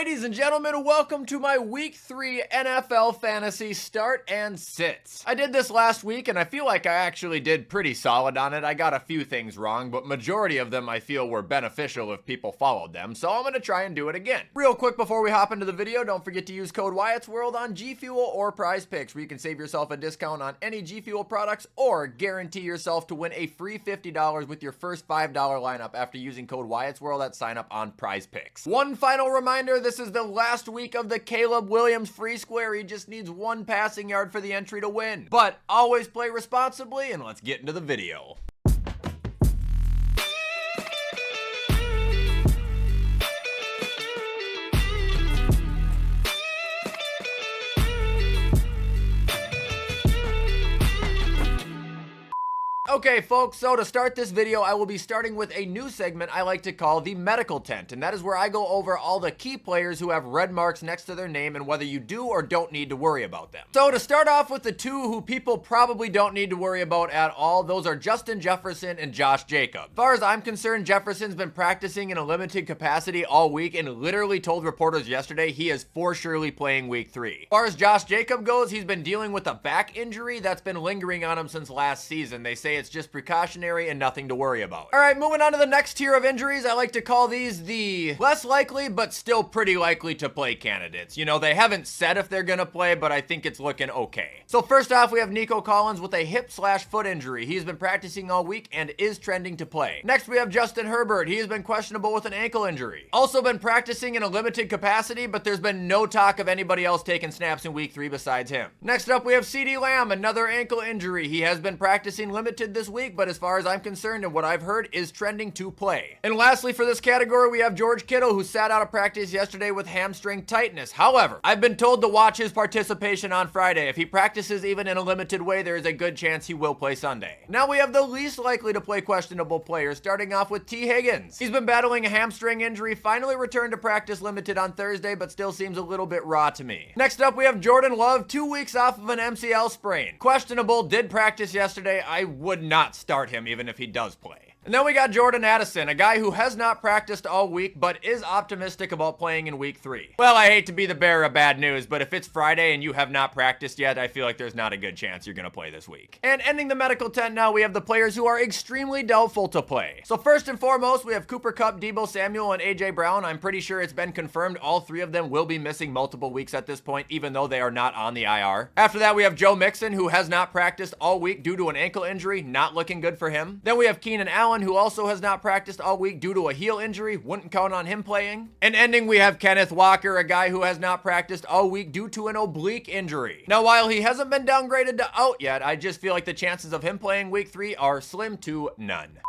Ladies and gentlemen, welcome to my Week 3 NFL Fantasy Start and Sits. I did this last week and I feel like I actually did pretty solid on it. I got a few things wrong, but majority of them I feel were beneficial if people followed them, so I'm gonna try and do it again. Real quick before we hop into the video, don't forget to use code WyattzWorld on G Fuel or Prize Picks, where you can save yourself a discount on any G Fuel products or guarantee yourself to win a free $50 with your first $5 lineup after using code WyattzWorld at sign up on Prize Picks. One final reminder, this is the last week of the Caleb Williams free square. He just needs one passing yard for the entry to win. But always play responsibly, and let's get into the video. Okay folks, so to start this video, I will be starting with a new segment I like to call the medical tent, and that is where I go over all the key players who have red marks next to their name and whether you do or don't need to worry about them. So to start off with the two who people probably don't need to worry about at all, those are Justin Jefferson and Josh Jacobs. As far as I'm concerned, Jefferson's been practicing in a limited capacity all week and literally told reporters yesterday he is for surely playing week 3. As far as Josh Jacobs goes, he's been dealing with a back injury that's been lingering on him since last season. They say it's just precautionary and nothing to worry about. All right, moving on to the next tier of injuries. I like to call these the less likely but still pretty likely to play candidates. You know, they haven't said if they're gonna play, but I think it's looking okay. So first off, we have Nico Collins with a hip/foot injury. He's been practicing all week and is trending to play. Next, we have Justin Herbert. He has been questionable with an ankle injury. Also been practicing in a limited capacity, but there's been no talk of anybody else taking snaps in week 3 besides him. Next up, we have CeeDee Lamb, another ankle injury. He has been practicing limited this week, but as far as I'm concerned and what I've heard is trending to play. And lastly for this category, we have George Kittle, who sat out of practice yesterday with hamstring tightness. However, I've been told to watch his participation on Friday. If he practices even in a limited way, there is a good chance he will play Sunday. Now we have the least likely to play questionable players, starting off with T. Higgins. He's been battling a hamstring injury, finally returned to practice limited on Thursday, but still seems a little bit raw to me. Next up, we have Jordan Love, 2 weeks off of an MCL sprain. Questionable, did practice yesterday. I would not start him even if he does play. And then we got Jordan Addison, a guy who has not practiced all week, but is optimistic about playing in week 3. Well, I hate to be the bearer of bad news, but if it's Friday and you have not practiced yet, I feel like there's not a good chance you're gonna play this week. And ending the medical tent now, we have the players who are extremely doubtful to play. So first and foremost, we have Cooper Kupp, Deebo Samuel, and AJ Brown. I'm pretty sure it's been confirmed all 3 of them will be missing multiple weeks at this point, even though they are not on the IR. After that, we have Joe Mixon, who has not practiced all week due to an ankle injury, not looking good for him. Then we have Keenan Allen, who also has not practiced all week due to a heel injury, wouldn't count on him playing. And ending, we have Kenneth Walker, a guy who has not practiced all week due to an oblique injury. Now, while he hasn't been downgraded to out yet, I just feel like the chances of him playing week 3 are slim to none.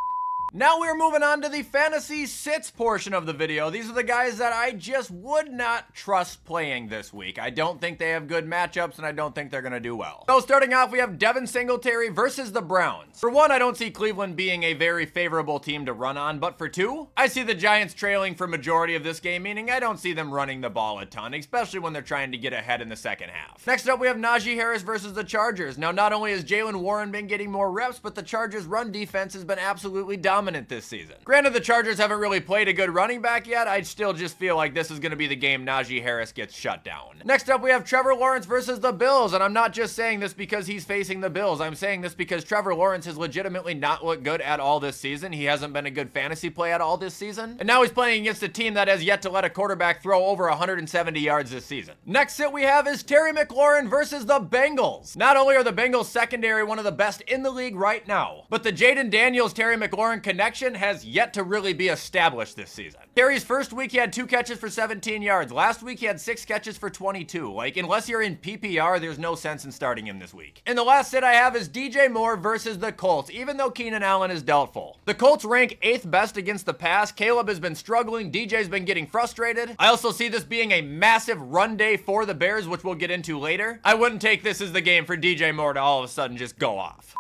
Now we're moving on to the fantasy sits portion of the video. These are the guys that I just would not trust playing this week. I don't think they have good matchups, and I don't think they're gonna do well. So starting off, we have Devin Singletary versus the Browns. For one, I don't see Cleveland being a very favorable team to run on, but for two, I see the Giants trailing for majority of this game, meaning I don't see them running the ball a ton, especially when they're trying to get ahead in the second half. Next up, we have Najee Harris versus the Chargers. Now, not only has Jalen Warren been getting more reps, but the Chargers' run defense has been absolutely dominant this season. Granted, the Chargers haven't really played a good running back yet. I still just feel like this is going to be the game Najee Harris gets shut down. Next up, we have Trevor Lawrence versus the Bills, and I'm not just saying this because he's facing the Bills. I'm saying this because Trevor Lawrence has legitimately not looked good at all this season. He hasn't been a good fantasy play at all this season, and now he's playing against a team that has yet to let a quarterback throw over 170 yards this season. Next sit we have is Terry McLaurin versus the Bengals. Not only are the Bengals secondary one of the best in the league right now, but the Jaden Daniels-Terry McLaurin connection has yet to really be established this season. Terry's first week, he had 2 catches for 17 yards. Last week, he had 6 catches for 22. Like, unless you're in PPR, there's no sense in starting him this week. And the last sit I have is DJ Moore versus the Colts, even though Keenan Allen is doubtful. The Colts rank 8th best against the pass. Caleb has been struggling. DJ's been getting frustrated. I also see this being a massive run day for the Bears, which we'll get into later. I wouldn't take this as the game for DJ Moore to all of a sudden just go off.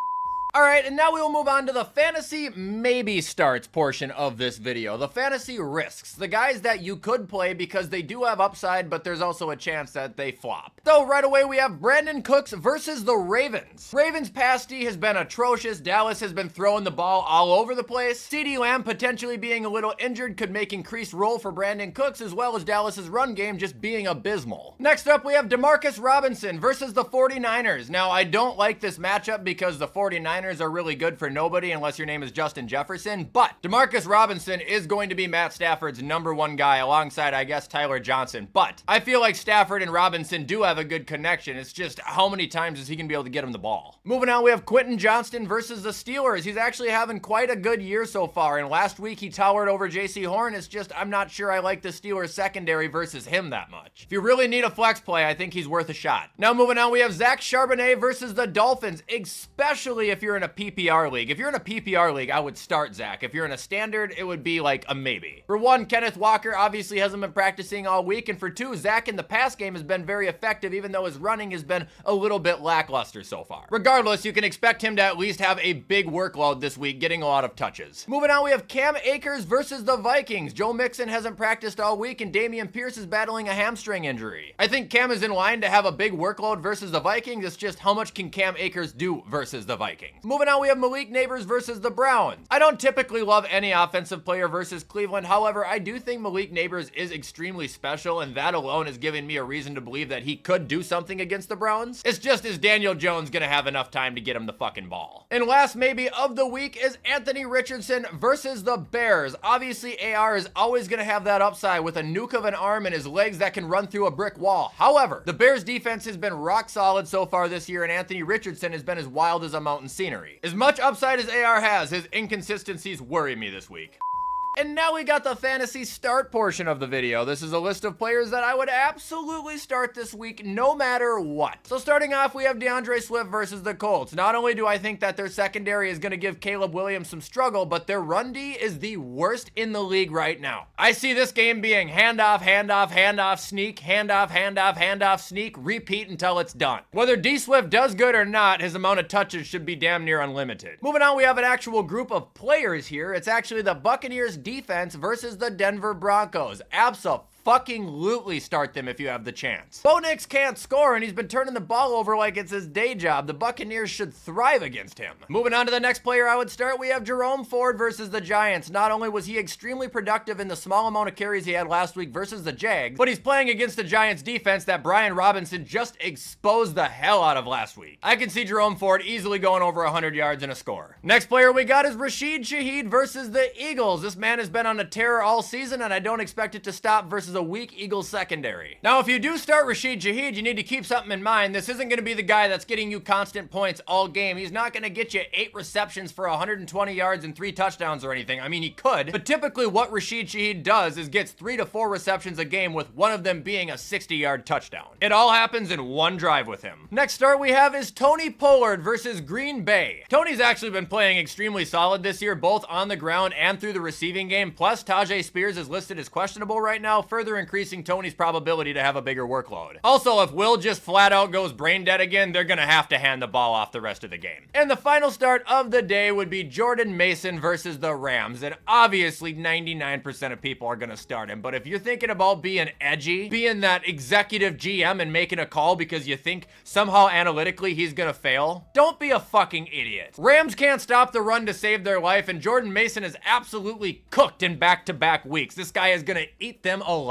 All right, and now we will move on to the fantasy maybe starts portion of this video. The fantasy risks, the guys that you could play because they do have upside, but there's also a chance that they flop. So right away we have Brandon Cooks versus the Ravens. Ravens pass D has been atrocious. Dallas has been throwing the ball all over the place. CeeDee Lamb potentially being a little injured could make increased role for Brandon Cooks, as well as Dallas's run game just being abysmal. Next up we have Demarcus Robinson versus the 49ers. Now I don't like this matchup because the 49ers are really good for nobody unless your name is Justin Jefferson, but Demarcus Robinson is going to be Matt Stafford's #1 guy alongside, I guess, Tyler Johnson, but I feel like Stafford and Robinson do have a good connection. It's just how many times is he going to be able to get him the ball? Moving on, we have Quentin Johnston versus the Steelers. He's actually having quite a good year so far, and last week he towered over JC Horn. It's just I'm not sure I like the Steelers secondary versus him that much. If you really need a flex play, I think he's worth a shot. Now moving on, we have Zach Charbonnet versus the Dolphins, especially if you're in a PPR league. If you're in a PPR league, I would start Zach. If you're in a standard, it would be like a maybe. For one, Kenneth Walker obviously hasn't been practicing all week, and for two, Zach in the pass game has been very effective, even though his running has been a little bit lackluster so far. Regardless, you can expect him to at least have a big workload this week, getting a lot of touches. Moving on, we have Cam Akers versus the Vikings. Joe Mixon hasn't practiced all week, and Dameon Pierce is battling a hamstring injury. I think Cam is in line to have a big workload versus the Vikings. It's just how much can Cam Akers do versus the Vikings? Moving on, we have Malik Neighbors versus the Browns. I don't typically love any offensive player versus Cleveland. However, I do think Malik Neighbors is extremely special, and that alone is giving me a reason to believe that he could do something against the Browns. It's just, is Daniel Jones gonna have enough time to get him the fucking ball? And last maybe of the week is Anthony Richardson versus the Bears. Obviously, AR is always gonna have that upside with a nuke of an arm and his legs that can run through a brick wall. However, the Bears defense has been rock solid so far this year, and Anthony Richardson has been as wild as a mountain scenery. As much upside as AR has, his inconsistencies worry me this week. And now we got the fantasy start portion of the video. This is a list of players that I would absolutely start this week no matter what. So starting off, we have DeAndre Swift versus the Colts. Not only do I think that their secondary is going to give Caleb Williams some struggle, but their run D is the worst in the league right now. I see this game being handoff, handoff, handoff, sneak, handoff, handoff, handoff, sneak, repeat until it's done. Whether D Swift does good or not, his amount of touches should be damn near unlimited. Moving on, we have an actual group of players here. It's actually the Buccaneers defense versus the Denver Broncos. Fucking-lutely start them if you have the chance. Bo Nix can't score, and he's been turning the ball over like it's his day job. The Buccaneers should thrive against him. Moving on to the next player I would start, we have Jerome Ford versus the Giants. Not only was he extremely productive in the small amount of carries he had last week versus the Jags, but he's playing against the Giants defense that Brian Robinson just exposed the hell out of last week. I can see Jerome Ford easily going over 100 yards and a score. Next player we got is Rashid Shaheed versus the Eagles. This man has been on a tear all season, and I don't expect it to stop versus a weak Eagles secondary. Now, if you do start Rashid Shaheed, you need to keep something in mind. This isn't going to be the guy that's getting you constant points all game. He's not going to get you 8 receptions for 120 yards and 3 touchdowns or anything. I mean, he could, but typically what Rashid Shaheed does is gets 3 to 4 receptions a game, with one of them being a 60-yard touchdown. It all happens in one drive with him. Next start we have is Tony Pollard versus Green Bay. Tony's actually been playing extremely solid this year, both on the ground and through the receiving game. Plus, Tajay Spears is listed as questionable right now, further increasing Tony's probability to have a bigger workload. Also, if Will just flat out goes brain dead again, they're gonna have to hand the ball off the rest of the game. And the final start of the day would be Jordan Mason versus the Rams. And obviously 99% of people are gonna start him, but if you're thinking about being edgy, being that executive GM and making a call because you think somehow analytically he's gonna fail, don't be a fucking idiot. Rams can't stop the run to save their life, and Jordan Mason is absolutely cooked in back-to-back weeks. This guy is gonna eat them alive.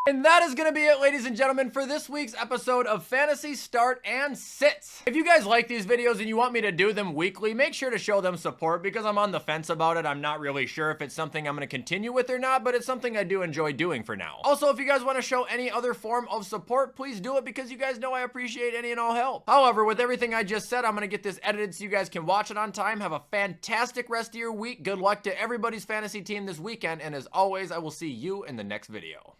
And that is going to be it, ladies and gentlemen, for this week's episode of Fantasy Start and Sits. If you guys like these videos and you want me to do them weekly, make sure to show them support, because I'm on the fence about it. I'm not really sure if it's something I'm going to continue with or not, but it's something I do enjoy doing for now. Also, if you guys want to show any other form of support, please do it, because you guys know I appreciate any and all help. However, with everything I just said, I'm going to get this edited so you guys can watch it on time. Have a fantastic rest of your week. Good luck to everybody's fantasy team this weekend, and as always, I will see you in the next video.